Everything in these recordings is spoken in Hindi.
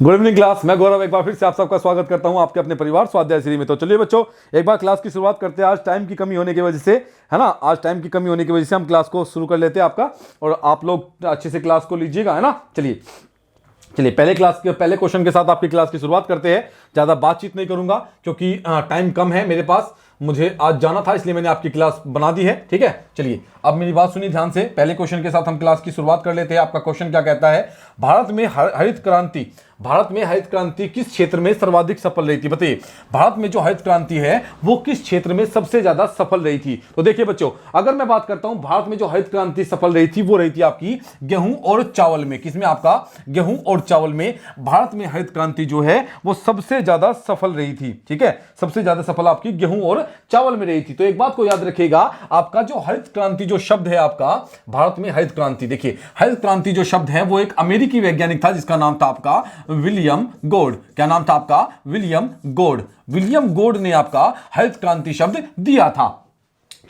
Good evening class. मैं गौरव एक बार फिर से आप सबका स्वागत करता हूं आपके अपने परिवार स्वाध्याय श्री में। तो चलिए बच्चों, एक बार क्लास की शुरुआत करते हैं। आज टाइम की कमी होने की वजह से, है ना, आज टाइम की कमी होने की वजह से हम क्लास को शुरू कर लेते हैं आपका, और आप लोग अच्छे से क्लास को लीजिएगा, है ना। चलिए पहले क्वेश्चन के साथ आपकी क्लास की शुरुआत करते हैं। ज़्यादा बातचीत नहीं करूंगा क्योंकि टाइम कम है मेरे पास, मुझे आज जाना था, इसलिए मैंने आपकी क्लास बना दी है। ठीक है, चलिए अब मेरी बात सुनिए ध्यान से। पहले क्वेश्चन के साथ हम क्लास की शुरुआत कर लेते हैं। आपका क्वेश्चन क्या कहता है, भारत में हरित क्रांति किस क्षेत्र में सर्वाधिक सफल रही थी? बताइए, भारत में जो हरित क्रांति है वो किस क्षेत्र में सबसे ज्यादा सफल रही थी? तो देखिए बच्चों, अगर मैं बात करता हूं भारत में जो हरित क्रांति सफल रही थी वो रही थी आपकी गेहूं और चावल में। किसमें? आपका गेहूं और चावल में भारत में हरित क्रांति जो है वो सबसे ज्यादा सफल रही थी। ठीक है, सबसे ज्यादा सफल आपकी गेहूं और चावल में रही थी। तो एक बात को याद रखिएगा, आपका जो हरित क्रांति जो शब्द है आपका भारत में हरित क्रांति, देखिए हरित क्रांति जो शब्द है वो एक अमेरिकी वैज्ञानिक था जिसका नाम था आपका विलियम गोर्ड। क्या नाम था आपका? William gourd. विलियम गोर्ड ने आपका हरित क्रांति शब्द दिया था।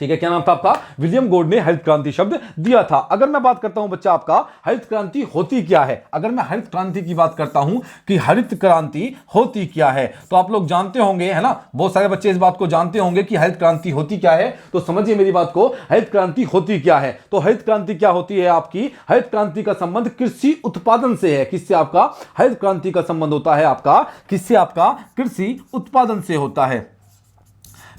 ठीक है, क्या नाम था आपका? विलियम गोर्ड ने हरित क्रांति शब्द दिया था। अगर मैं बात करता हूं बच्चा आपका हरित क्रांति होती क्या है, अगर मैं हरित क्रांति की बात करता हूं कि हरित क्रांति होती क्या है, तो आप लोग जानते होंगे, है ना, बहुत सारे बच्चे इस बात को जानते होंगे कि हरित क्रांति होती क्या है। तो समझिए मेरी बात को, हरित क्रांति होती क्या है। तो हरित क्रांति क्या होती है आपकी? हरित क्रांति का संबंध कृषि उत्पादन से है। किससे आपका हरित क्रांति का संबंध होता है? आपका किससे? आपका कृषि उत्पादन से होता है।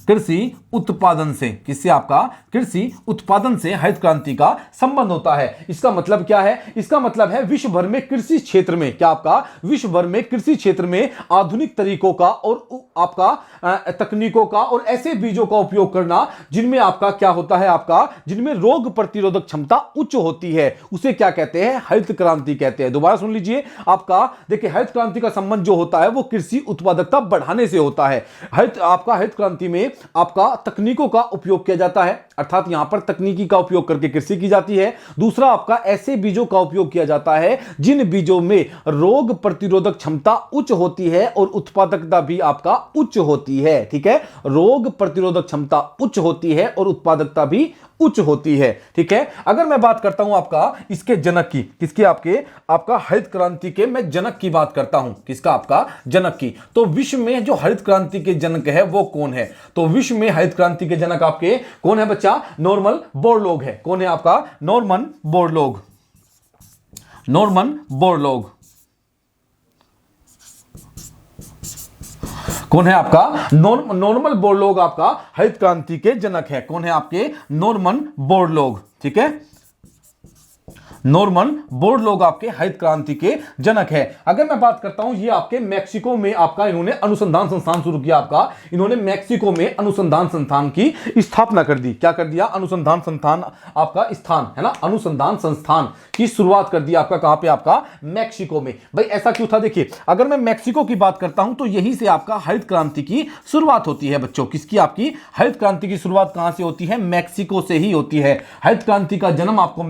कृषि उत्पादन से, किससे? आपका कृषि उत्पादन से हरित क्रांति का संबंध होता है। इसका मतलब क्या है? इसका मतलब है विश्व भर में कृषि क्षेत्र में, क्या आपका विश्व भर में कृषि क्षेत्र में आधुनिक तरीकों का और आपका तकनीकों का और ऐसे बीजों का उपयोग करना जिनमें आपका क्या होता है, आपका जिनमें रोग प्रतिरोधक क्षमता उच्च होती है, उसे क्या कहते हैं? हरित क्रांति कहते हैं। दोबारा सुन लीजिए, आपका देखिए हरित क्रांति का संबंध जो होता है वो कृषि उत्पादकता बढ़ाने से होता है। हरित क्रांति में आपका तकनीकों का उपयोग किया जाता है, अर्थात यहां पर तकनीकी का उपयोग करके कृषि की जाती है। दूसरा, आपका ऐसे बीजों का उपयोग किया जाता है जिन बीजों में रोग प्रतिरोधक क्षमता उच्च होती है और उत्पादकता भी आपका उच्च होती है। ठीक है, रोग प्रतिरोधक क्षमता उच्च होती है और उत्पादकता भी उच्च होती है। ठीक है, अगर मैं बात करता हूं आपका इसके जनक की, किसके? आपका हरित क्रांति के मैं जनक की बात करता हूं। किसका? आपका जनक की। तो विश्व में जो हरित क्रांति के जनक है वो कौन है? तो विश्व में हरित क्रांति के जनक आपके कौन है बच्चा? नॉर्मन बोरलॉग है। कौन है आपका? Norman Borlaug. नॉर्मन बोरलॉग कौन है आपका? नॉर्मन बोरलॉग आपका हरित क्रांति के जनक है। कौन है आपके? Norman Borlaug. ठीक है, नॉर्मन बोरलॉग आपके हरित क्रांति के जनक है। अगर मैं बात करता हूं, ये आपके मैक्सिको में आपका इन्होंने अनुसंधान संस्थान शुरू किया। आपका इन्होंने मैक्सिको में अनुसंधान संस्थान की स्थापना कर दी। क्या कर दिया? अनुसंधान संस्थान आपका स्थान, है ना, अनुसंधान संस्थान की शुरुआत कर दी। आपका कहां पे? आपका मैक्सिको में। भाई ऐसा क्यों था? देखिए, अगर मैं मैक्सिको की बात करता हूं तो यहीं से आपका हरित क्रांति की शुरुआत होती है बच्चों। किसकी? आपकी हरित क्रांति की शुरुआत कहां से होती है? मैक्सिको से ही होती है। हरित क्रांति का जन्म आपको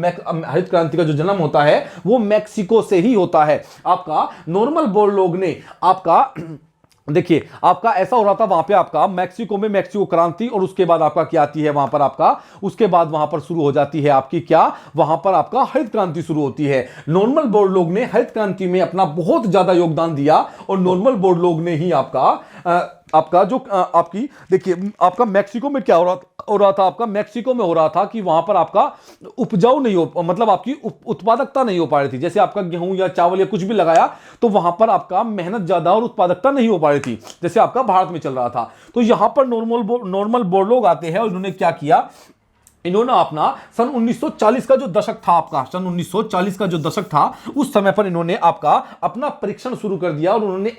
हरित क्रांति जो जन्म होता है वो मैक्सिको से ही होता है। आपका नॉर्मन बोरलॉग ने आपका देखिए, आपका ऐसा हो रहा था वहां पे आपका मैक्सिको में मैक्सिको क्रांति, और उसके बाद आपका क्या आती है वहां पर आपका, उसके बाद वहां पर शुरू हो जाती है आपकी क्या, वहां पर आपका हरित क्रांति शुरू होती है। नॉर्मन बोरलॉग ने हरित क्रांति में अपना बहुत ज्यादा योगदान दिया, और नॉर्मन बोरलॉग ने ही आपका जो आपकी देखिए आपका मैक्सिको में क्या हो रहा था आपका मैक्सिको में हो रहा था कि वहां पर आपका उपजाऊ नहीं हो, मतलब आपकी उत्पादकता नहीं हो पा रही थी। जैसे आपका गेहूं या चावल या कुछ भी लगाया तो वहां पर आपका मेहनत ज्यादा और उत्पादकता नहीं हो पा रही थी, जैसे आपका भारत में चल रहा था। तो यहां पर नॉर्मन बोरलॉग आते हैं और उन्होंने क्या किया, इन्होंने अपना सन 1940 का जो दशक था आपका, सन 1940 का जो दशक था उस समय पर इन्होंने आपका अपना परीक्षण शुरू कर दिया, और उन्होंने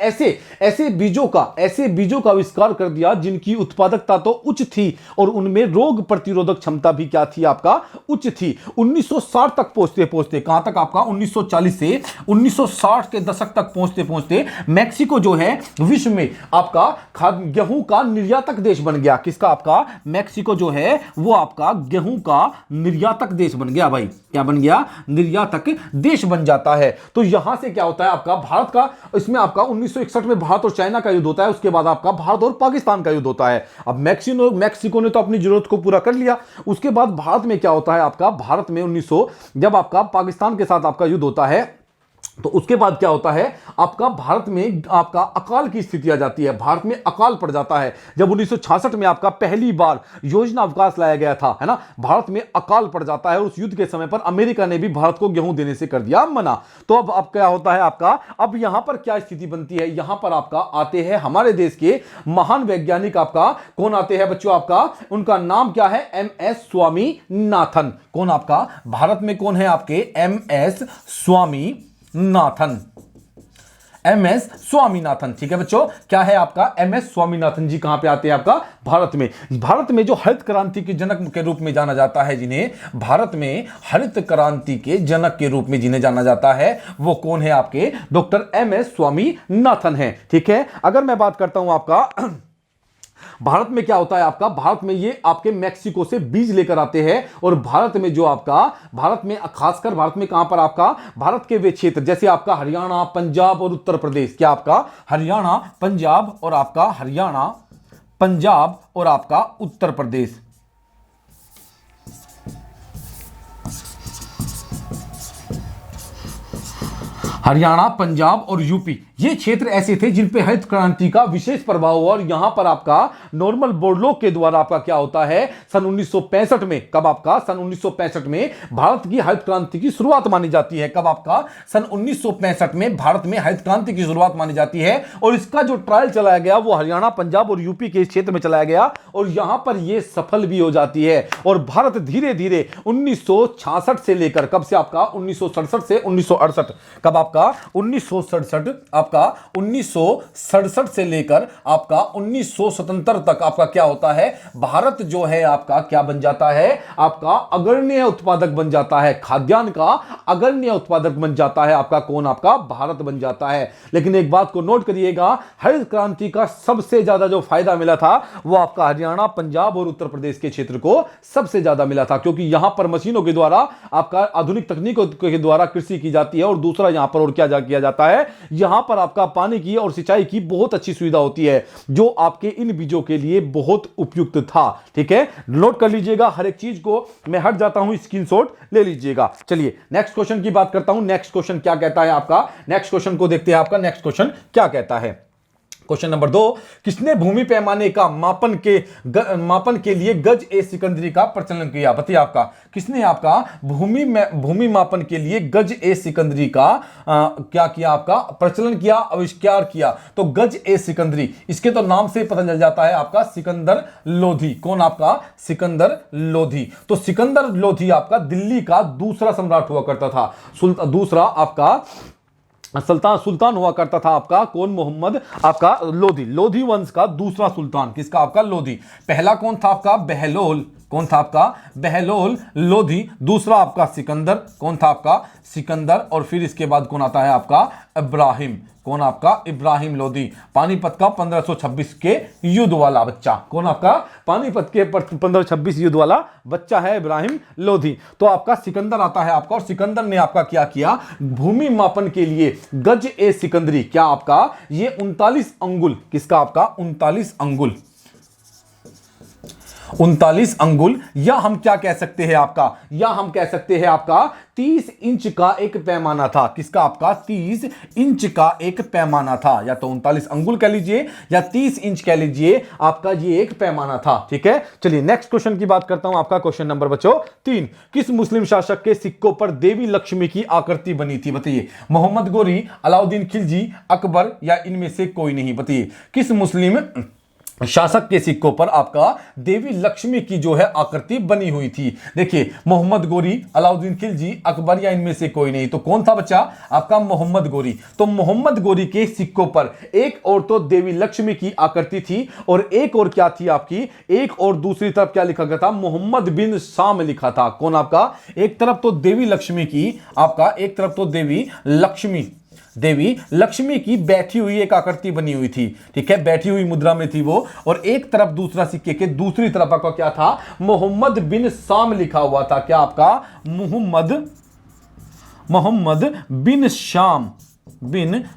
ऐसे बीजों का आविष्कार कर दिया जिनकी उत्पादकता तो उच्च थी और उनमें रोग प्रतिरोधक क्षमता भी क्या थी? आपका उच्च थी। 1960 तक पहुंचते कहां तक? आपका 1940 से 1960 के दशक तक पहुंचते मैक्सिको जो है विश्व में आपका गेहूं का निर्यातक देश बन गया। किसका? आपका मैक्सिको जो है वो आपका गेहूं का निर्यातक देश बन गया। भाई क्या बन गया? निर्यातक देश बन जाता है। तो यहां से क्या होता है आपका भारत का, इसमें आपका 1961 में भारत और चाइना का युद्ध होता है, उसके बाद आपका भारत और पाकिस्तान का युद्ध होता है। अब मैक्सिको ने तो अपनी जरूरत को पूरा कर लिया, उसके बाद भारत में क्या होता है आपका, भारत में 1900 जब आपका पाकिस्तान के साथ आपका युद्ध होता है तो उसके बाद क्या होता है, आपका भारत में आपका अकाल की स्थिति आ जाती है, भारत में अकाल पड़ जाता है। जब 1966 में आपका पहली बार योजना अवकाश लाया गया था, है ना, भारत में अकाल पड़ जाता है। उस युद्ध के समय पर अमेरिका ने भी भारत को गेहूं देने से कर दिया मना। तो अब क्या होता है आपका, अब यहां पर क्या स्थिति बनती है, यहां पर आपका आते हैं हमारे देश के महान वैज्ञानिक, आपका कौन आते हैं बच्चों, आपका उनका नाम क्या है, MS स्वामीनाथन। कौन आपका भारत में कौन है आपके, MS स्वामीनाथन, MS स्वामीनाथन। ठीक है बच्चों, क्या है आपका MS स्वामीनाथन जी कहां पे आते हैं आपका, भारत में। भारत में जो हरित क्रांति के जनक के रूप में जाना जाता है, जिन्हें भारत में हरित क्रांति के जनक के रूप में जिन्हें जाना जाता है, वो कौन है आपके, डॉक्टर MS स्वामीनाथन है। ठीक है, अगर मैं बात करता हूं आपका भारत में क्या होता है आपका, भारत में ये आपके मैक्सिको से बीज लेकर आते हैं, और भारत में जो आपका, भारत में खासकर भारत में कहां पर आपका, भारत के वे क्षेत्र जैसे आपका हरियाणा, पंजाब और उत्तर प्रदेश, क्या आपका हरियाणा, पंजाब और आपका हरियाणा, पंजाब और आपका उत्तर प्रदेश, हरियाणा, पंजाब और यूपी, ये क्षेत्र ऐसे थे जिन पे हरित क्रांति का विशेष प्रभाव हुआ। और यहां पर आपका नॉर्मल बोर्डलॉग के द्वारा आपका क्या होता है, सन 1965 में, कब आपका, सन 1965 में भारत की हरित क्रांति की शुरुआत मानी जाती है। कब आपका, सन 1965 में भारत में हरित क्रांति की शुरुआत मानी जाती है। और इसका जो ट्रायल चलाया गया वो हरियाणा, पंजाब और यूपी के क्षेत्र में चलाया गया, और यहां पर यह सफल भी हो जाती है। और भारत धीरे धीरे 1966 से लेकर, कब से आपका, 1967 से 1968, कब आपका 1967, आपका 1967 से लेकर आपका 1977 तक आपका क्या होता है, भारत जो है आपका क्या बन जाता है, आपका अग्रणी उत्पादक बन जाता है, खाद्यान्न का अग्रणी उत्पादक बन जाता है आपका, कौन आपका, भारत बन जाता है। लेकिन एक बात को नोट करिएगा, हरित क्रांति का सबसे ज्यादा जो फायदा मिला था वो आपका हरियाणा, पंजाब और उत्तर प्रदेश के क्षेत्र को सबसे ज्यादा मिला था, क्योंकि यहां पर मशीनों के द्वारा आपका आधुनिक तकनीकों के द्वारा कृषि की जाती है। और दूसरा यहां पर और क्या किया जाता है, यहां पर आपका पानी की और सिंचाई की बहुत अच्छी सुविधा होती है, जो आपके इन बीजों के लिए बहुत उपयुक्त था। ठीक है, नोट कर लीजिएगा, हर एक चीज को मैं हट जाता हूं, स्क्रीनशॉट ले लीजिएगा। चलिए नेक्स्ट क्वेश्चन की बात करता हूं। नेक्स्ट क्वेश्चन क्या कहता है आपका, नेक्स्ट क्वेश्चन को देखते हैं, आपका नेक्स्ट क्वेश्चन क्या कहता है। क्वेश्चन नंबर 2, किसने भूमि पैमाने का मापन के लिए गज ए सिकंदरी का प्रचलन किया। बताइए आपका, किसने आपका भूमि मापन के लिए गज ए सिकंदरी का क्या किया, आपका प्रचलन किया, आविष्कार किया। तो गज ए सिकंदरी, इसके तो नाम से पता चल जाता है आपका सिकंदर लोधी। कौन आपका, सिकंदर लोधी। तो सिकंदर लोधी आपका दिल्ली का दूसरा सम्राट हुआ करता था, दूसरा आपका सुल्तान हुआ करता था आपका, कौन, मोहम्मद आपका लोधी वंश का दूसरा सुल्तान, किसका आपका, लोधी। पहला कौन था आपका, बहलोल, कौन था आपका, बहलोल लोधी। दूसरा आपका सिकंदर, कौन था आपका, सिकंदर। और फिर इसके बाद कौन आता है आपका, इब्राहिम, कौन आपका, इब्राहिम लोधी। पानीपत का 1526 के युद्ध वाला बच्चा, कौन आपका, पानीपत के 1526 युद्ध वाला बच्चा है इब्राहिम लोधी। तो आपका सिकंदर आता है आपका, और सिकंदर ने आपका क्या किया, भूमि मापन के लिए गज ए सिकंदरी, क्या आपका, ये 39 अंगुल, किसका आपका, 39 अंगुल, 39 अंगुल, या हम क्या कह सकते हैं आपका, या हम कह सकते हैं आपका 30 इंच का एक पैमाना था, किसका आपका, 30 इंच का एक पैमाना था, या तो 39 अंगुल कह लीजिए या 30 इंच कह लीजिए, आपका ये एक पैमाना था। ठीक है, चलिए नेक्स्ट क्वेश्चन की बात करता हूं, आपका क्वेश्चन नंबर बच्चों 3, किस मुस्लिम शासक के सिक्कों पर देवी लक्ष्मी की आकृति बनी थी। बताइए, मोहम्मद गोरी, अलाउद्दीन खिलजी, अकबर, या इनमें से कोई नहीं। बताइए, किस मुस्लिम शासक के सिक्कों पर आपका देवी लक्ष्मी की जो है आकृति बनी हुई थी। देखिए, मोहम्मद गोरी, अलाउद्दीन खिलजी, अकबर, या इनमें से कोई नहीं। तो कौन था बच्चा, आपका मोहम्मद गोरी। तो मोहम्मद गोरी के सिक्कों पर एक और तो देवी लक्ष्मी की आकृति थी, और एक और क्या थी आपकी, एक और दूसरी तरफ क्या लिखा गया था, मोहम्मद बिन शाम लिखा था। कौन आपका, एक तरफ तो देवी लक्ष्मी की आपका, एक तरफ तो देवी लक्ष्मी की बैठी हुई एक आकृति बनी हुई थी। ठीक है, बैठी हुई मुद्रा में थी वो, और एक तरफ दूसरा सिक्के के दूसरी तरफ आपका क्या था, मोहम्मद बिन शाम लिखा हुआ था। क्या आपका, मोहम्मद बिन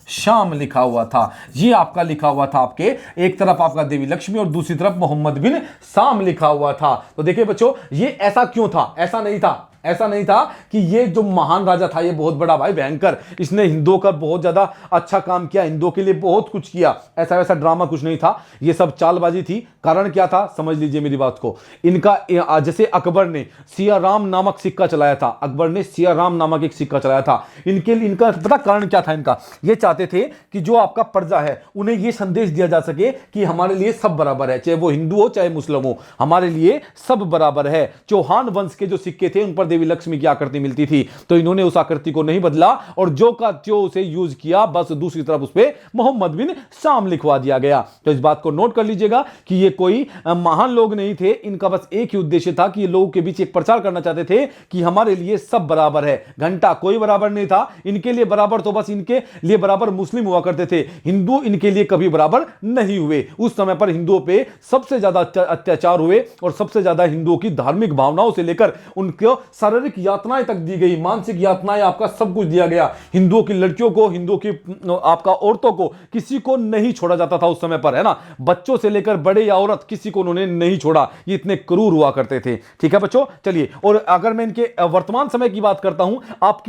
शाम लिखा हुआ था। ये आपका लिखा हुआ था आपके, एक तरफ आपका देवी लक्ष्मी और दूसरी तरफ मोहम्मद बिन शाम लिखा हुआ था। तो देखिए बच्चों, ये ऐसा क्यों था, ऐसा नहीं था, ऐसा नहीं था कि ये जो महान राजा था ये बहुत बड़ा भाई भयंकर, इसने हिंदुओं का बहुत ज्यादा अच्छा काम किया, हिंदुओं के लिए बहुत कुछ किया, ऐसा वैसा ड्रामा कुछ नहीं था, ये सब चालबाजी थी। कारण क्या था समझ लीजिए मेरी बात को। इनका जैसे अकबर ने सिया राम नामक सिक्का चलाया था, अकबर ने सिया राम नामक एक सिक्का चलाया था, इनका पता कारण क्या था इनका, ये चाहते थे कि जो आपका प्रजा है उन्हें ये संदेश दिया जा सके कि हमारे लिए सब बराबर है, चाहे वो हिंदू हो चाहे मुस्लिम हो, हमारे लिए सब बराबर है। चौहान वंश के जो सिक्के थे उन पर देवी लक्ष्मी की आकृति मिलती थी, तो इन्होंने उस आकृति को नहीं बदला और जो का त्यो उसे यूज किया, बस दूसरी तरफ उस पर मोहम्मद बिन शाम लिखवा दिया गया। तो इस बात को नोट कर लीजिएगा कि ये कोई महान लोग नहीं थे, इनका बस एक ही उद्देश्य था कि ये लोगों के बीच एक प्रचार करना चाहते थे कि हमारे लिए सब बराबर है। घंटा कोई बराबर नहीं था इनके लिए, बराबर तो बस इनके लिए बराबर मुस्लिम हुआ करते थे, हिंदू इनके लिए कभी बराबर नहीं हुए। उस समय पर हिंदुओं पे सबसे ज्यादा अत्याचार हुए और सबसे ज्यादा हिंदुओं की धार्मिक भावनाओं से लेकर उनको शारीरिक यातनाएं तक दी गई, मानसिक यातनाएं, आपका सब कुछ दिया गया। हिंदुओं की लड़कियों को, हिंदुओं की आपका औरतों को, किसी को नहीं छोड़ा जाता था उस समय पर, है ना, बच्चों से लेकर बड़े या औरत किसी को उन्होंने नहीं छोड़ा, ये इतने क्रूर हुआ करते थे। ठीक है बच्चों, चलिए, और अगर मैं इनके वर्तमान समय की बात करता हूं, आप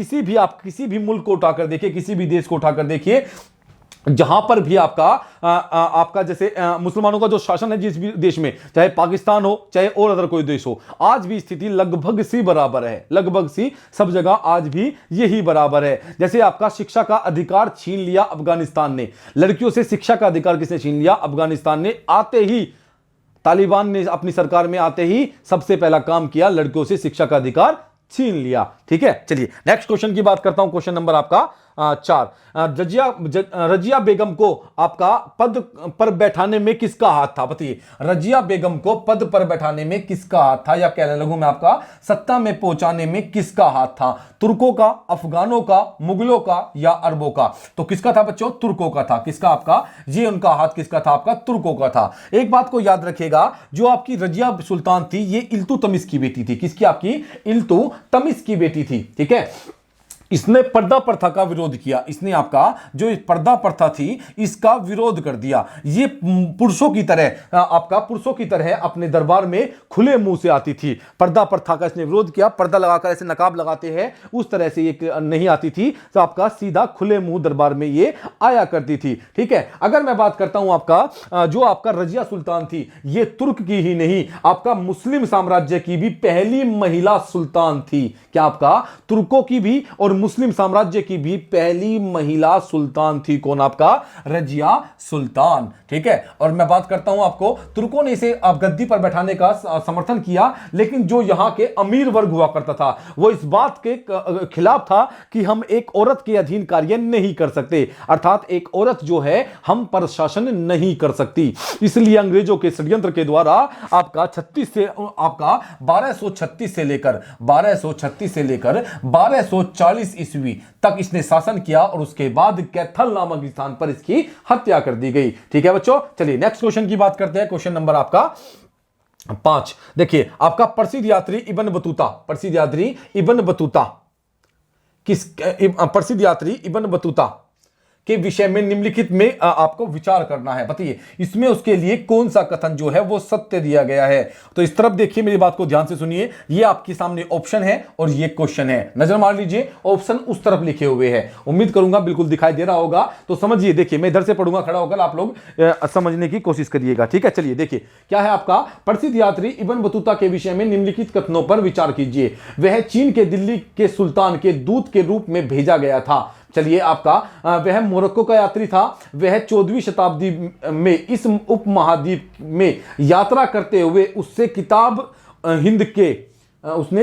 किसी भी मुल्क को उठाकर देखिए, किसी भी देश को उठाकर देखिए, जहां पर भी आपका जैसे मुसलमानों का जो शासन है जिस भी देश में, चाहे पाकिस्तान हो चाहे और अदर कोई देश हो, आज भी स्थिति लगभग सी बराबर है, लगभग सी सब जगह आज भी यही बराबर है। जैसे आपका शिक्षा का अधिकार छीन लिया अफगानिस्तान ने, लड़कियों से शिक्षा का अधिकार किसने छीन लिया? अफगानिस्तान ने। आते ही तालिबान ने अपनी सरकार में आते ही सबसे पहला काम किया, लड़कियों से शिक्षा का अधिकार छीन लिया। ठीक है, चलिए नेक्स्ट क्वेश्चन की बात करता हूं, क्वेश्चन नंबर आपका 4। रजिया बेगम को आपका पद पर बैठाने में किसका हाथ था? बताइए, रजिया बेगम को पद पर बैठाने में किसका हाथ था, या कहने लगूं मैं आपका सत्ता में पहुंचाने में किसका हाथ था? तुर्कों का, अफगानों का, मुगलों का या अरबों का? तो किसका था बच्चों? तुर्कों का था। किसका? आपका ये उनका हाथ किसका था? आपका तुर्कों का था। एक बात को याद रखिएगा, जो आपकी रजिया सुल्तान थी ये इल्तुतमिश की बेटी थी। किसकी? आपकी इल्तुतमिश की बेटी थी। ठीक है, इसने पर्दा प्रथा का विरोध किया, इसने आपका जो पर्दा प्रथा थी इसका विरोध कर दिया। ये पुरुषों की तरह अपने दरबार में खुले मुंह से आती थी। पर्दा प्रथा का इसने विरोध किया, पर्दा लगाकर ऐसे नकाब लगाते हैं उस तरह से ये नहीं आती थी, तो आपका सीधा खुले मुंह दरबार में ये आया करती थी। ठीक है, अगर मैं बात करता हूं आपका जो आपका रजिया सुल्तान थी, ये तुर्क की ही नहीं, आपका मुस्लिम साम्राज्य की भी पहली महिला सुल्तान थी। क्या? आपका तुर्कों की भी और मुस्लिम साम्राज्य की भी पहली महिला सुल्तान थी। कौन? आपका रजिया सुल्तान। ठीक है, और मैं बात करता हूं आपको, तुर्कों ने इसे गद्दी पर बैठाने का समर्थन किया, लेकिन जो यहां के अमीर वर्ग हुआ करता था वो इस बात के खिलाफ था कि हम एक औरत के अधीन कार्य नहीं कर सकते, अर्थात एक औरत जो है हम पर शासन नहीं कर सकती। इसलिए अंग्रेजों के षड्यंत्र के द्वारा आपका 1236 से लेकर 1240 ईस्वी तक इसने शासन किया और उसके बाद कैथल नामक स्थान पर इसकी हत्या कर दी गई। ठीक है बच्चों, चलिए नेक्स्ट क्वेश्चन की बात करते हैं, क्वेश्चन नंबर आपका 5। देखिए, आपका प्रसिद्ध यात्री इब्न बतूता, प्रसिद्ध यात्री इब्न बतूता के विषय में निम्नलिखित में आपको विचार करना है। बताइए, इसमें उसके लिए कौन सा कथन जो है वो सत्य दिया गया है? तो इस तरफ देखिए, मेरी बात को ध्यान से सुनिए, ये आपके सामने ऑप्शन है और ये क्वेश्चन है। नजर मार लीजिए, ऑप्शन उस तरफ लिखे हुए हैं, उम्मीद करूंगा बिल्कुल दिखाई दे रहा होगा। तो समझिए, देखिए मैं इधर से पढ़ूंगा खड़ा होकर, आप लोग समझने की कोशिश करिएगा। ठीक है, चलिए देखिए क्या है आपका, प्रसिद्ध यात्री इब्न बतूता के विषय में निम्नलिखित कथनों पर विचार कीजिए। वह चीन के दिल्ली के सुल्तान के दूत के रूप में भेजा गया था। चलिए, आपका वह मोरक्को का यात्री था। वह 14वीं शताब्दी में इस उपमहाद्वीप में यात्रा करते हुए उसने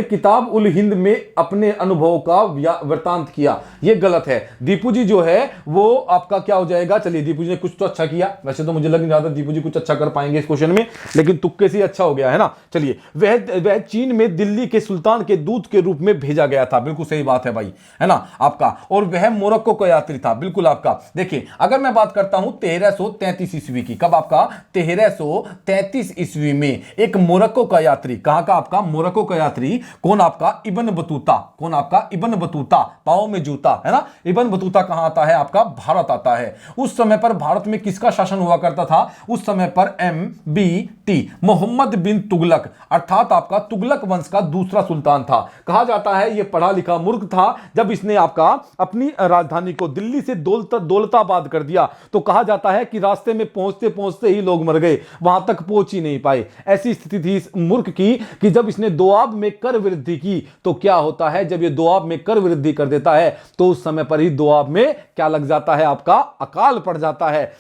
किताब उल हिंद में अपने अनुभव का वृतांत किया। यह गलत है। दीपू जी जो है वो आपका क्या हो जाएगा? चलिए, दीपू जी ने कुछ तो अच्छा किया, वैसे तो मुझे लग नहीं रहा था दीपू जी कुछ अच्छा कर पाएंगे इस क्वेश्चन में, लेकिन तुक्के से अच्छा हो गया है ना। चलिए, वह चीन में दिल्ली के सुल्तान के दूत के रूप में भेजा गया था। बिल्कुल सही बात है भाई, है ना आपका। और वह मोरक्को का यात्री था। बिल्कुल आपका। देखिए, अगर मैं बात करता हूं 1333 ईस्वी की, कब? आपका 1333 ईस्वी में एक मोरक्को का यात्री, कहां का? आपका मोरक्को का यात्री यात्री, कौन आपका, इब्न बतूता, कौन आपका, इब्न बतूता, पाओ में जूता, है ना, इब्न बतूता कहां आता है आपका, भारत आता है। उस समय पर भारत में किसका शासन हुआ करता था, उस समय पर MBT, मोहम्मद बिन तुगलक, अर्थात आपका तुगलक वंश का दूसरा सुल्तान था। कहा जाता है यह पढ़ा लिखा मूर्ख था। जब इसने आपका अपनी राजधानी को दिल्ली से दौलताबाद कर दिया तो कहा जाता है कि रास्ते में पहुंचते पहुंचते ही लोग मर गए, वहां तक पहुंच ही नहीं पाए। ऐसी स्थिति थी इस मूर्ख की कि जब इसने दोआब में कर वृद्धि की तो क्या होता है, जब ये दोआब में कर वृद्धि कर देता है तो उस समय पर ही दोआब में क्या लग जाता है, आपका अकाल पड़ जाता है।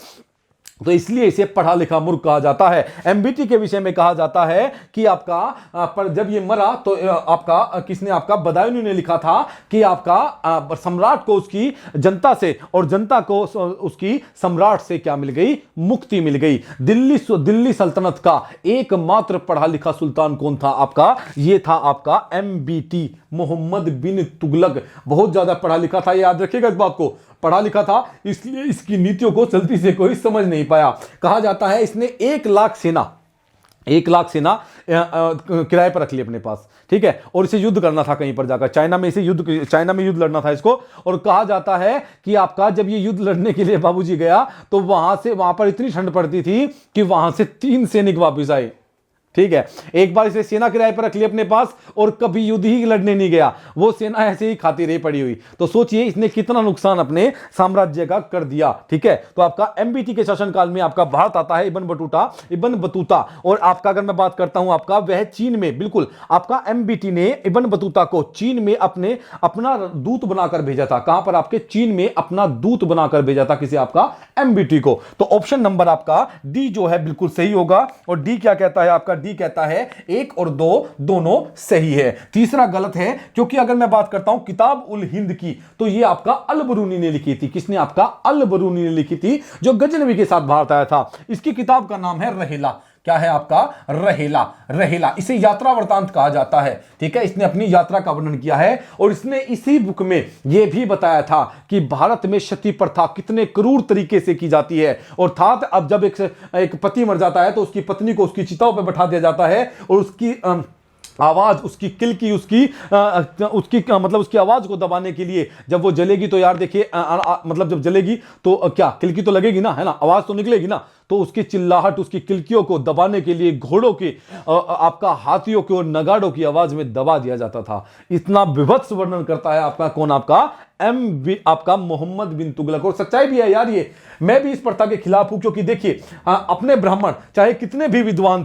तो इसलिए इसे पढ़ा लिखा मूर्ख कहा जाता है। एमबीटी के विषय में कहा जाता है कि आपका पर जब ये मरा तो आपका किसने, आपका बदायूनी ने लिखा था कि आपका सम्राट को उसकी जनता से और जनता को उसकी सम्राट से क्या मिल गई, मुक्ति मिल गई। दिल्ली सल्तनत का एकमात्र पढ़ा लिखा सुल्तान कौन था आपका, ये था आपका एमबीटी, मोहम्मद बिन तुगलक। बहुत ज्यादा पढ़ा लिखा था, याद रखिएगा इस बात को, पढ़ा लिखा था, इसलिए इसकी नीतियों को जल्दी से कोई समझ नहीं पाया। कहा जाता है इसने 1 लाख सेना किराए पर रख ली अपने पास, ठीक है, और इसे युद्ध करना था कहीं पर जाकर, चाइना में युद्ध लड़ना था इसको। और कहा जाता है कि आपका जब ये युद्ध लड़ने के लिए बाबूजी गया तो वहां पर इतनी ठंड पड़ती थी कि वहां से 3 सैनिक वापस आए, ठीक है। एक बार इसे सेना किराए पर रख ली अपने पास और कभी युद्ध ही लड़ने नहीं गया, वो सेना ऐसे ही खाती रही पड़ी हुई। तो सोचिए इसने कितना नुकसान अपने साम्राज्य का कर दिया, ठीक है। तो आपका एमबीटी के शासनकाल में आपका भारत आता है इब्न बतूता। और आपका अगर मैं बात करता हूं आपका, वह चीन में, बिल्कुल आपका एमबीटी ने इब्न बतूता को चीन में अपना दूत बनाकर भेजा था। कहां पर, आपके चीन में अपना दूत बनाकर भेजा था, किसी आपका एमबीटी को। तो ऑप्शन नंबर आपका डी जो है बिल्कुल सही होगा। और डी क्या कहता है आपका, डी कहता है 1 और 2 दोनों सही है। तीसरा गलत है, क्योंकि अगर मैं बात करता हूं किताब उल हिंद की तो यह आपका अल बरूनी ने लिखी थी। किसने, आपका अल बरूनी ने लिखी थी, जो गजनवी के साथ भारत आया था। इसकी किताब का नाम है रहेला। क्या है आपका, रहेला। इसे यात्रा वृतांत कहा जाता है, ठीक है। इसने अपनी यात्रा का वर्णन किया है और इसने इसी बुक में यह भी बताया था कि भारत में सती प्रथा कितने क्रूर तरीके से की जाती है। और था अब जब एक पति मर जाता है तो उसकी पत्नी को उसकी चिताओं पर बैठा दिया जाता है और उसकी आवाज, उसकी किलकी, उसकी मतलब उसकी आवाज को दबाने के लिए जब वो जलेगी तो यार देखिए मतलब जब जलेगी तो क्या किलकी तो लगेगी ना, है ना, आवाज तो निकलेगी ना। तो उसकी चिल्लाहट, उसकी किलकियों को दबाने के लिए घोड़ों की, आपका हाथियों की और नगाड़ों की आवाज में दबा दिया जाता था। इतना विभत्स वर्णन करता है आपका कौन, आपका आपका मोहम्मद बिन तुगलक। और सच्चाई भी है यार, ये मैं भी इस प्रथा के खिलाफ हूं, क्योंकि देखिए अपने ब्राह्मण चाहे कितने भी विद्वान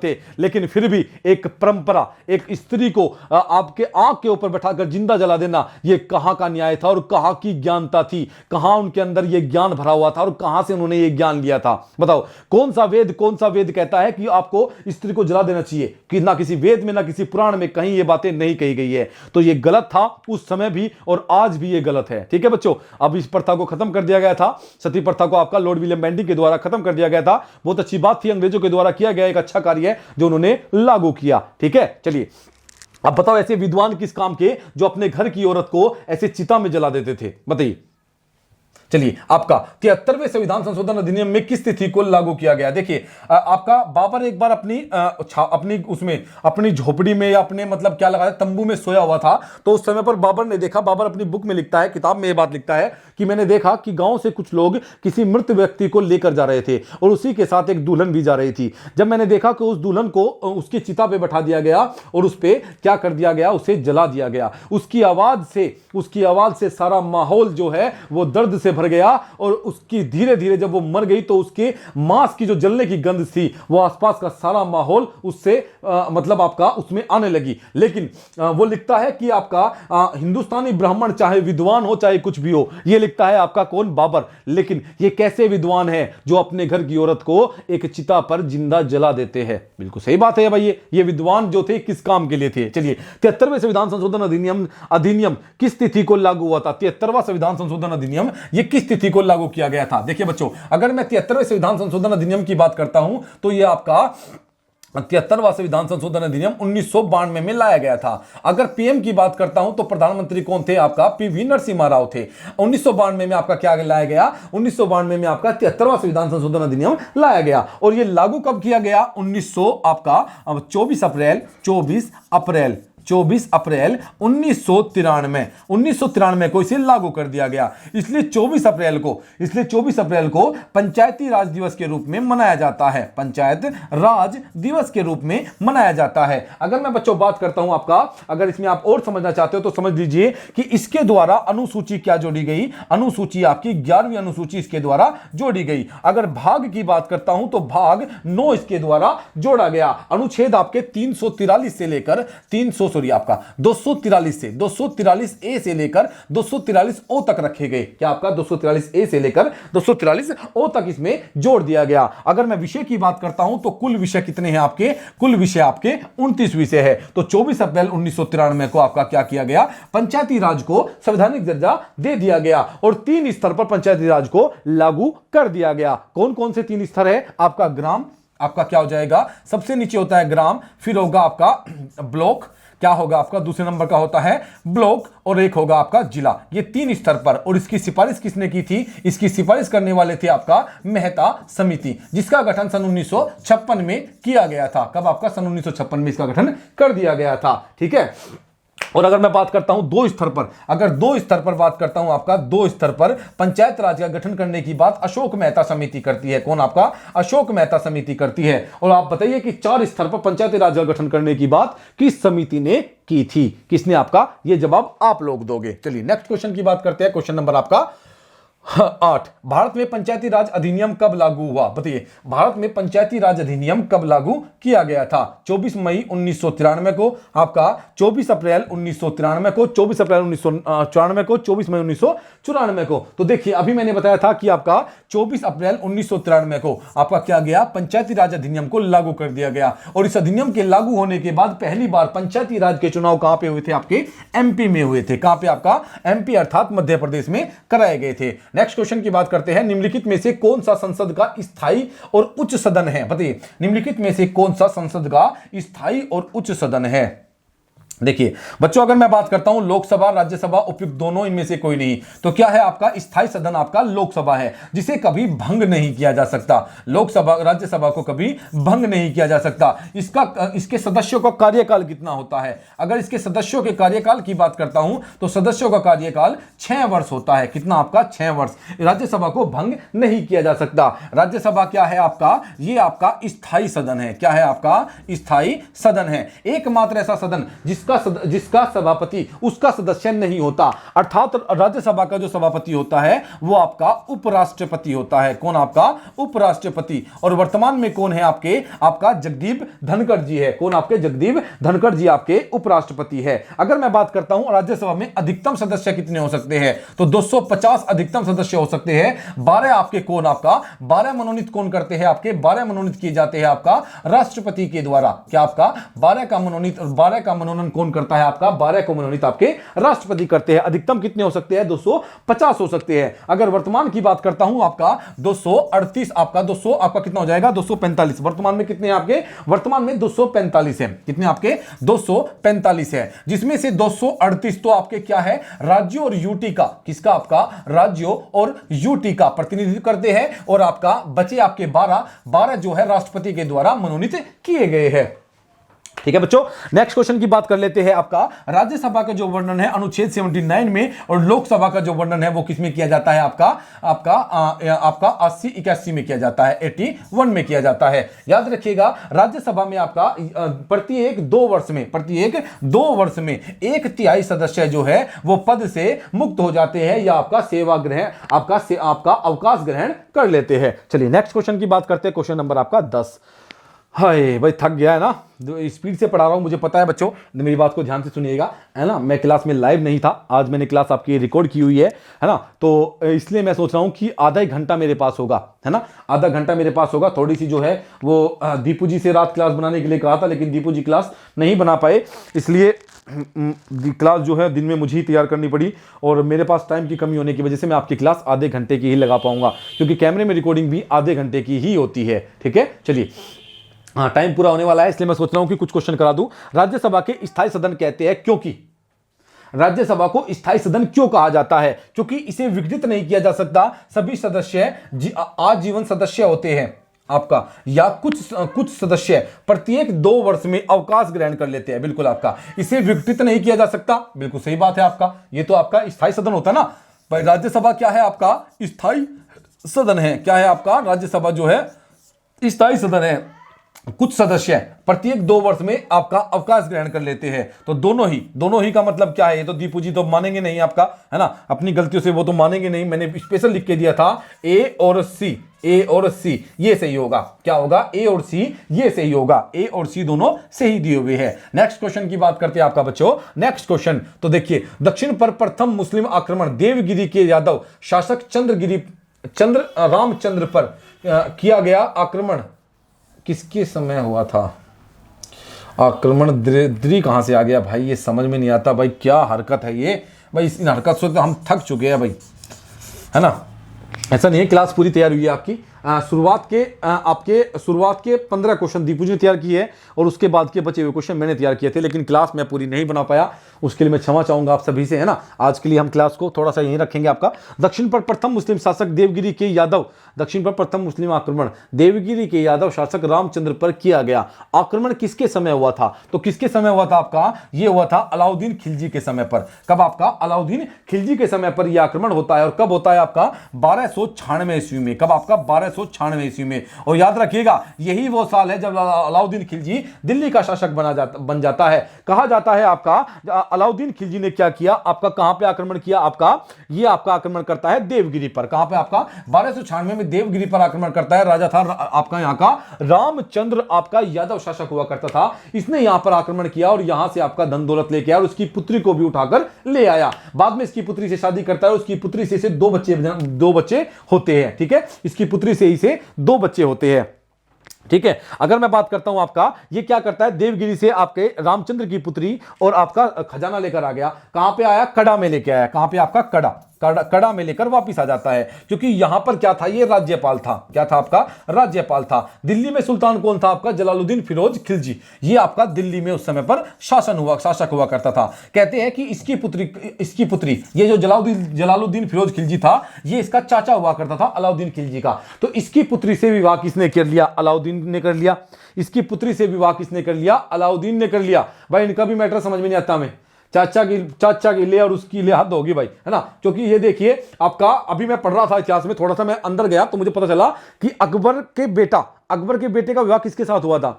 थे, लेकिन फिर भी एक परंपरा, एक स्त्री को आपके आंख के ऊपर बैठाकर जिंदा जला देना, यह कहां का न्याय था और कहां की ज्ञानता थी, कहां उनके अंदर यह ज्ञान भरा हुआ था और कहां से उन्होंने यह ज्ञान लिया था। बताओ कौन सा वेद कहता है कि आपको स्त्री को जला देना चाहिए, कि ना किसी वेद में ना किसी पुराण में कहीं ये बातें नहीं कही गई है। तो यह गलत था उस समय भी और आज भी यह गलत है, ठीक है बच्चों। अब इस प्रथा को खत्म कर दिया गया था, सती प्रथा को आपका लॉर्ड विलियम बेंटिंग के द्वारा खत्म कर दिया गया था। बहुत अच्छी बात थी, अंग्रेजों के द्वारा किया गया एक अच्छा कार्य है जो उन्होंने लागू किया, ठीक है। चलिए अब बताओ ऐसे विद्वान किस काम के जो अपने घर की औरत को ऐसे चिता में जला देते थे, बताइए। चलिए आपका 73वें संविधान संशोधन अधिनियम में किस तिथि को लागू किया गया। देखिए आपका बाबर एक बार अपनी झोपड़ी में या अपने मतलब क्या लगा तंबू में सोया हुआ था। तो उस समय पर बाबर ने देखा, बाबर अपनी बुक में लिखता है, किताब में यह बात लिखता है कि मैंने देखा कि गांव से कुछ लोग किसी मृत व्यक्ति को लेकर जा रहे थे और उसी के साथ एक दुल्हन भी जा रही थी। जब मैंने देखा कि उस दुल्हन को उसकी चिता पे बैठा दिया गया और उस पे क्या कर दिया गया, उसे जला दिया गया। उसकी आवाज से सारा माहौल जो है वो दर्द से भर गया और उसकी धीरे धीरे जब वो मर गई तो उसके मांस की जो जलने की गंध थी वो आसपास का सारा माहौल उससे मतलब आपका उसमें आने लगी। लेकिन वो लिखता है कि आपका हिंदुस्तानी ब्राह्मण चाहे विद्वान हो चाहे कुछ भी हो, ये लिखता है आपका कौन, बाबर। लेकिन ये कैसे विद्वान है जो अपने घर की औरत को एक चिता पर जिंदा जला देते हैं। बिल्कुल सही बात है भाई, ये विद्वान जो थे किस काम के लिए थे। चलिए 73वें संविधान संशोधन अधिनियम किस तिथि को लागू हुआ था। 73वां संविधान संशोधन अधिनियम ये किस तिथि को लागू किया गया था। देखिए बच्चों, अगर मैं 73वें संविधान संशोधन अधिनियम की बात करता हूं तो यह आपका 73वां संविधान संशोधन अधिनियम 1992 में लाया गया था। अगर पीएम की बात करता हूं तो प्रधानमंत्री कौन थे? आपका पीवी नरसिम्हा राव थे। 1992 में आपका क्या लाया गया? 1992 में आपका 73वां संविधान संशोधन अधिनियम लाया गया। और यह लागू कब किया गया? 24 अप्रैल 1993 को इसे लागू कर दिया गया। इसलिए 24 अप्रैल को पंचायती राज दिवस के रूप में मनाया जाता है। पंचायत राज दिवस के रूप में मनाया जाता है। अगर मैं बच्चों बात करता हूं आपका, अगर इसमें आप और समझना चाहते हो तो समझ लीजिए कि इसके द्वारा अनुसूची क्या जोड़ी गई? अनुसूची आपकी 11वीं अनुसूची इसके द्वारा जोड़ी गई। अगर भाग की बात करता हूं तो भाग 9 इसके द्वारा जोड़ा गया। अनुच्छेद आपके 343 से लेकर 243 ए से लेकर 243 ओ तक रखे गए। क्या आपका 243 ए से लेकर 243 ओ तक इसमें जोड़ दिया गया। अगर मैं विषय की बात करता हूं तो कुल विषय कितने हैं आपके? कुल विषय आपके 29 विषय है। तो 24 अप्रैल 1993 को आपका क्या किया गया? पंचायती राज को संवैधानिक दर्जा दे दिया गया और 3 स्तर पर पंचायती राज को लागू कर दिया गया। कौन कौन से 3 स्तर है? आपका ग्राम, आपका क्या हो जाएगा? सबसे नीचे होता है ग्राम, फिर होगा आपका ब्लॉक, क्या होगा आपका? दूसरे नंबर का होता है ब्लॉक और एक होगा आपका जिला। ये 3 स्तर पर। और इसकी सिफारिश किसने की थी? इसकी सिफारिश करने वाले थे आपका मेहता समिति, जिसका गठन सन 1956 में किया गया था। कब? आपका सन 1956 में इसका गठन कर दिया गया था। ठीक है। और अगर मैं बात करता हूं 2 स्तर पर, अगर 2 स्तर पर बात करता हूं आपका 2 स्तर पर पंचायत राज का गठन करने की बात अशोक मेहता समिति करती है। कौन? आपका अशोक मेहता समिति करती है। और आप बताइए कि 4 स्तर पर पंचायती राज का गठन करने की बात किस समिति ने की थी? किसने? आपका ये जवाब आप लोग दोगे। चलिए नेक्स्ट क्वेश्चन की बात करते हैं। क्वेश्चन नंबर आपका 8। भारत में पंचायती राज अधिनियम कब लागू हुआ? बताइए, भारत में पंचायती राज अधिनियम कब लागू किया गया था? 24 मई 1993 को, आपका 24 अप्रैल 1993 को, 24 अप्रैल 1994 को, 24 मई 1994 को। तो देखिए अभी मैंने बताया था कि आपका 24 अप्रैल 1993 को आपका क्या गया? पंचायती राज अधिनियम को लागू कर दिया गया। और इस अधिनियम के लागू होने के बाद पहली बार पंचायती राज के चुनाव कहां पे हुए थे? आपके एमपी में हुए थे। कहां पे? आपका एमपी अर्थात मध्य प्रदेश में कराए गए थे। नेक्स्ट क्वेश्चन की बात करते हैं। निम्नलिखित में से कौन सा संसद का स्थायी और उच्च सदन है? बताइए, निम्नलिखित में से कौन सा संसद का स्थायी और उच्च सदन है? देखिए बच्चों, अगर मैं बात करता हूं लोकसभा, राज्यसभा, उपयुक्त दोनों, इनमें से कोई नहीं, तो क्या है आपका स्थायी सदन? आपका लोकसभा है, जिसे कभी भंग नहीं किया जा सकता। लोकसभा, राज्यसभा को कभी भंग नहीं किया जा सकता। इसके सदस्यों का कार्यकाल कितना होता है? अगर इसके सदस्यों के कार्यकाल की बात करता हूं तो सदस्यों का कार्यकाल 6 वर्ष होता है। कितना? आपका 6 वर्ष। राज्यसभा को भंग नहीं किया जा सकता। राज्यसभा क्या है आपका? ये आपका स्थायी सदन है। क्या है? आपका स्थायी सदन है। एकमात्र ऐसा सदन जिसका सभापति उसका सदस्य नहीं होता, अर्थात राज्यसभा का जो सभापति होता है वो आपका उपराष्ट्रपति होता है। कौन? आपका उपराष्ट्रपति। और वर्तमान में कौन है आपके? आपका जगदीप धनखड़ जी है। कौन? आपके जगदीप धनखड़ जी आपके उपराष्ट्रपति है। अगर मैं बात करता हूं राज्यसभा में अधिकतम सदस्य कितने हो सकते हैं? तो 250 अधिकतम सदस्य हो सकते हैं। 12 आपके कौन? आपका 12 मनोनीत कौन करते हैं? आपके 12 मनोनीत किए जाते हैं आपका राष्ट्रपति के द्वारा। क्या? आपका 12 का मनोनीत, 12 का मनोनयन कौन करता है? आपका 12 को मनोनीत आपके राष्ट्रपति करते हैं। अधिकतम कितने हो सकते हैं? 250 हो सकते हैं। अगर वर्तमान की बात करता हूं आपका 238, आपका 200, आपका कितना हो जाएगा? 245। वर्तमान में कितने हैं आपके? वर्तमान में 245 है। कितने आपके? 245 है, जिसमें से 238 तो आपके क्या है? राज्यों और यूटी का, किसका? आपका राज्यों और यूटी का प्रतिनिधित्व करते हैं। और आपका बचे आपके 12 जो है राष्ट्रपति के द्वारा मनोनीत किए गए हैं। ठीक है बच्चों, नेक्स्ट क्वेश्चन की बात कर लेते हैं। आपका राज्यसभा का जो वर्णन है अनुच्छेद 79 में, और लोकसभा का जो वर्णन है वो किसमें किया जाता है? आपका 80-81 में किया जाता है, 81 में किया जाता है। याद रखिएगा, राज्यसभा में आपका प्रत्येक 2 वर्ष में 1/3 सदस्य जो है वो पद से मुक्त हो जाते हैं या आपका सेवा ग्रहण, आपका अवकाश ग्रहण कर लेते हैं। चलिए नेक्स्ट क्वेश्चन की बात करते हैं। क्वेश्चन नंबर आपका 10। हाय भाई, थक गया है ना, स्पीड से पढ़ा रहा हूं मुझे पता है बच्चों, मेरी बात को ध्यान से सुनिएगा, है ना। मैं क्लास में लाइव नहीं था, आज मैंने क्लास आपकी रिकॉर्ड की हुई है ना, तो इसलिए मैं सोच रहा हूं कि आधा एक घंटा मेरे पास होगा, है ना, आधा घंटा मेरे पास होगा। थोड़ी सी जो है वो दीपू जी से रात क्लास बनाने के लिए कहा था, लेकिन दीपू जी क्लास नहीं बना पाए, इसलिए क्लास जो है दिन में मुझे ही तैयार करनी पड़ी, और मेरे पास टाइम की कमी होने की वजह से मैं आपकी क्लास आधे घंटे की ही लगा पाऊंगा, क्योंकि कैमरे में रिकॉर्डिंग भी आधे घंटे की ही होती है। ठीक है, चलिए हाँ, टाइम पूरा होने वाला है, इसलिए मैं सोच रहा हूं कि कुछ क्वेश्चन करा दूं। राज्यसभा के स्थायी सदन कहते हैं क्योंकि, राज्यसभा को स्थायी सदन क्यों कहा जाता है? क्योंकि इसे विघटित नहीं किया जा सकता, सभी सदस्य आजीवन सदस्य होते हैं आपका, या कुछ सदस्य प्रत्येक 2 वर्ष में अवकाश ग्रहण कर लेते हैं। बिल्कुल आपका, इसे विघटित नहीं किया जा सकता, बिल्कुल सही बात है आपका। ये तो आपका स्थायी सदन होता है ना भाई, राज्यसभा क्या है आपका? स्थायी सदन है। क्या है आपका? राज्यसभा जो है स्थायी सदन है। कुछ सदस्य प्रत्येक 2 वर्ष में आपका अवकाश ग्रहण कर लेते हैं। तो दोनों ही का मतलब क्या है? ये तो दीपू जी तो मानेंगे नहीं आपका, है ना, अपनी गलतियों से वो तो मानेंगे नहीं। मैंने स्पेशल लिख के दिया था ए और सी ये सही होगा। क्या होगा? ए और सी ये सही होगा। ए और सी दोनों सही दिए हुए हैं। नेक्स्ट क्वेश्चन की बात करते हैं आपका बच्चों। नेक्स्ट क्वेश्चन तो देखिए, दक्षिण पर प्रथम मुस्लिम आक्रमण देवगिरी के यादव शासक रामचंद्र पर किया गया आक्रमण किसके समय हुआ था? आक्रमण द्री कहां से आ गया भाई? ये समझ में नहीं आता भाई, क्या हरकत है ये भाई। इस हरकत से तो हम थक चुके हैं भाई, है ना। ऐसा नहीं है, क्लास पूरी तैयार हुई है आपकी। शुरुआत के 15 क्वेश्चन दीपू जी ने तैयार किए हैं और उसके बाद के बचे हुए क्वेश्चन मैंने तैयार किए थे, लेकिन क्लास मैं पूरी नहीं बना पाया, उसके लिए मैं क्षमा चाहूंगा आप सभी से, है ना। आज के लिए हम क्लास को थोड़ा सा यहीं रखेंगे आपका। दक्षिण पर प्रथम मुस्लिम शासक देवगिरी के यादव, दक्षिण पर प्रथम मुस्लिम आक्रमण देवगिरी के यादव शासक रामचंद्र पर किया गया। आक्रमण किसके समय हुआ था? तो किसके समय हुआ था आपका? ये हुआ था अलाउद्दीन खिलजी के समय पर। कब आपका? अलाउद्दीन खिलजी के समय पर यह आक्रमण होता है। और कब होता है आपका? 1296 ईस्वी में। कब आपका? 1296 ईस्वी में। और याद रखिएगा, यही वो साल है जब अलाउद्दीन खिलजी दिल्ली का शासक बन जाता है। कहा जाता है आपका अलाउद्दीन खिलजी ने क्या किया आपका? कहां पे आक्रमण किया आपका? ये आपका आक्रमण करता है देवगिरी पर। कहां पे आपका? 1296 में देवगिरी पर आक्रमण करता है। राजा था आपका यहां का रामचंद्र, आपका यादव शासक हुआ करता था। इसने यहां पर आक्रमण किया और यहां से आपका धन दौलत लेके आया और उसकी पुत्री को भी उठाकर ले आया। बाद में इसकी पुत्री से शादी करता है और उसकी पुत्री से इसे 2 बच्चे होते हैं। ठीक है, इसकी पुत्री से इसे 2 बच्चे होते हैं। ठीक है, अगर मैं बात करता हूं आपका, ये क्या करता है? देवगिरी से आपके रामचंद्र की पुत्री और आपका खजाना लेकर आ गया। कहां पे आया? कड़ा में लेके आया। कहां पे आपका? कड़ा में लेकर वापिस आ जाता है, क्योंकि यहां पर क्या था? ये राज्यपाल था। क्या था आपका? राज्यपाल था। दिल्ली में सुल्तान कौन था आपका? जलालुद्दीन फिरोज खिलजी। ये आपका दिल्ली में उस समय पर शासक हुआ करता था। कहते हैं कि इसकी पुत्री ये जो जलालुद्दीन फिरोज खिलजी था, ये इसका चाचा हुआ करता था अलाउद्दीन खिलजी का। तो इसकी पुत्री से विवाह किसने कर लिया? अलाउद्दीन ने कर लिया। इसकी पुत्री से विवाह किसने कर लिया? अलाउद्दीन ने कर लिया। भाई इनका भी मैटर समझ में नहीं आता हमें। चाचा की ले और उसकी ले हद होगी भाई, है ना। क्योंकि ये देखिए आपका, अभी मैं पढ़ रहा था इतिहास में, थोड़ा सा मैं अंदर गया तो मुझे पता चला कि अकबर के बेटे का विवाह किसके साथ हुआ था?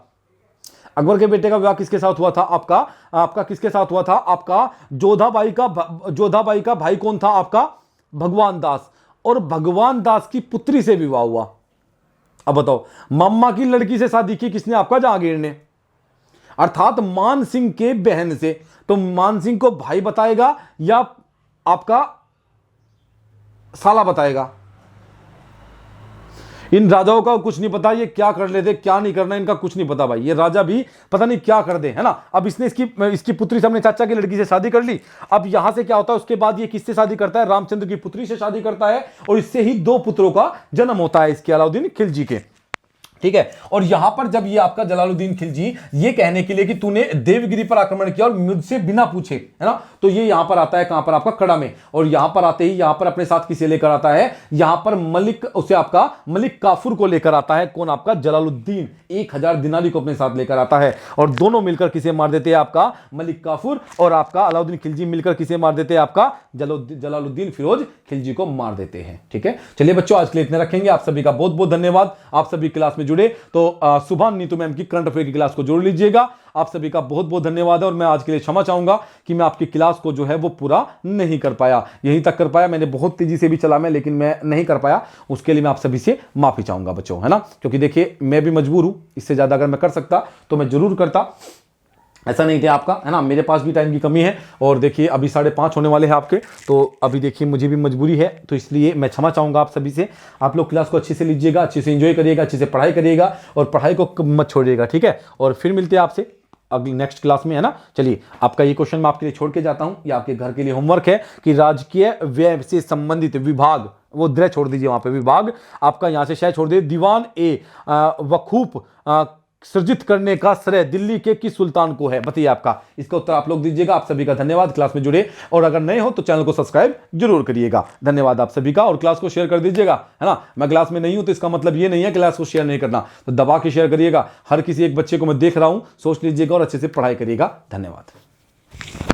अकबर के बेटे का विवाह किसके साथ हुआ था आपका किसके साथ हुआ था? आपका जोधाबाई का भाई कौन था आपका? भगवान दास। और भगवान दास की पुत्री से विवाह हुआ। अब बताओ, मामा की लड़की से शादी की किसने? आपका जहांगीर ने, अर्थात मान सिंह के बहन से। तो मान सिंह को भाई बताएगा या आपका साला बताएगा? इन राजाओं का कुछ नहीं पता, ये क्या कर लेते क्या नहीं करना इनका कुछ नहीं पता भाई। ये राजा भी पता नहीं क्या कर दे, है ना। अब इसने इसकी पुत्री से अपने चाचा की लड़की से शादी कर ली। अब यहां से क्या होता है? उसके बाद ये किससे शादी करता है? रामचंद्र की पुत्री से शादी करता है और इससे ही 2 पुत्रों का जन्म होता है इसके, अलाउद्दीन खिलजी के। ठीक है, और यहां पर जब ये आपका जलालुद्दीन खिलजी ये कहने के लिए कि तूने देवगिरी पर आक्रमण किया और मुझसे बिना पूछे, है ना, तो ये यहां पर आता है। कहां पर? आपका कड़ा में। और यहां पर आते ही यहां पर अपने साथ किसे लेकर आता है? यहां पर मलिक काफूर को लेकर आता है। कौन? आपका जलालुद्दीन 1000 दिनारी को अपने साथ लेकर आता है और दोनों मिलकर किसे मार देते हैं? आपका मलिक काफूर और आपका अलाउद्दीन खिलजी मिलकर किसे मार देते हैं? आपका जलालुद्दीन फिरोज खिलजी को मार देते हैं। ठीक है, चलिए बच्चों आज के लिए इतने रखेंगे। आप सभी का बहुत बहुत धन्यवाद। आप सभी क्लास में जुड़े तो सुबह नीतू मैम की करंट अफेयर की क्लास को जोड़ लीजिएगा। आप सभी का बहुत बहुत धन्यवाद है और मैं आज के लिए क्षमा चाहूंगा कि मैं आपकी क्लास को जो है वो पूरा नहीं कर पाया, यहीं तक कर पाया। मैंने बहुत तेजी से भी चला मैं, लेकिन मैं नहीं कर पाया। उसके लिए मैं आप सभी से माफी चाहूंगा बच्चों, है ना। क्योंकि देखिए मैं भी मजबूर हूं, इससे ज्यादा अगर मैं कर सकता तो मैं जरूर करता। ऐसा नहीं था आपका, है ना। मेरे पास भी टाइम की कमी है और देखिए अभी 5:30 होने वाले हैं आपके, तो अभी देखिए मुझे भी मजबूरी है, तो इसलिए मैं क्षमा चाहूँगा आप सभी से। आप लोग क्लास को अच्छे से लीजिएगा, अच्छे से एंजॉय करिएगा, अच्छे से पढ़ाई करिएगा और पढ़ाई को मत छोड़िएगा। ठीक है, और फिर मिलते हैं आपसे अगली नेक्स्ट क्लास में, है ना। चलिए आपका ये क्वेश्चन मैं आपके लिए छोड़ के जाता हूँ। ये आपके घर के लिए होमवर्क है कि राजकीय व्यय से संबंधित विभाग, वो द्रय छोड़ दीजिए वहाँ पे, विभाग आपका यहाँ से शय छोड़ दीजिए। दीवान ए वकूफ सृजित करने का श्रेय दिल्ली के किस सुल्तान को है? बताइए आपका इसका उत्तर आप लोग दीजिएगा। आप सभी का धन्यवाद क्लास में जुड़े, और अगर नए हो तो चैनल को सब्सक्राइब जरूर करिएगा। धन्यवाद आप सभी का, और क्लास को शेयर कर दीजिएगा, है ना। मैं क्लास में नहीं हूं तो इसका मतलब ये नहीं है क्लास को शेयर नहीं करना, तो दबा के शेयर करिएगा। हर किसी एक बच्चे को मैं देख रहा हूं, सोच लीजिएगा और अच्छे से पढ़ाई करिएगा। धन्यवाद।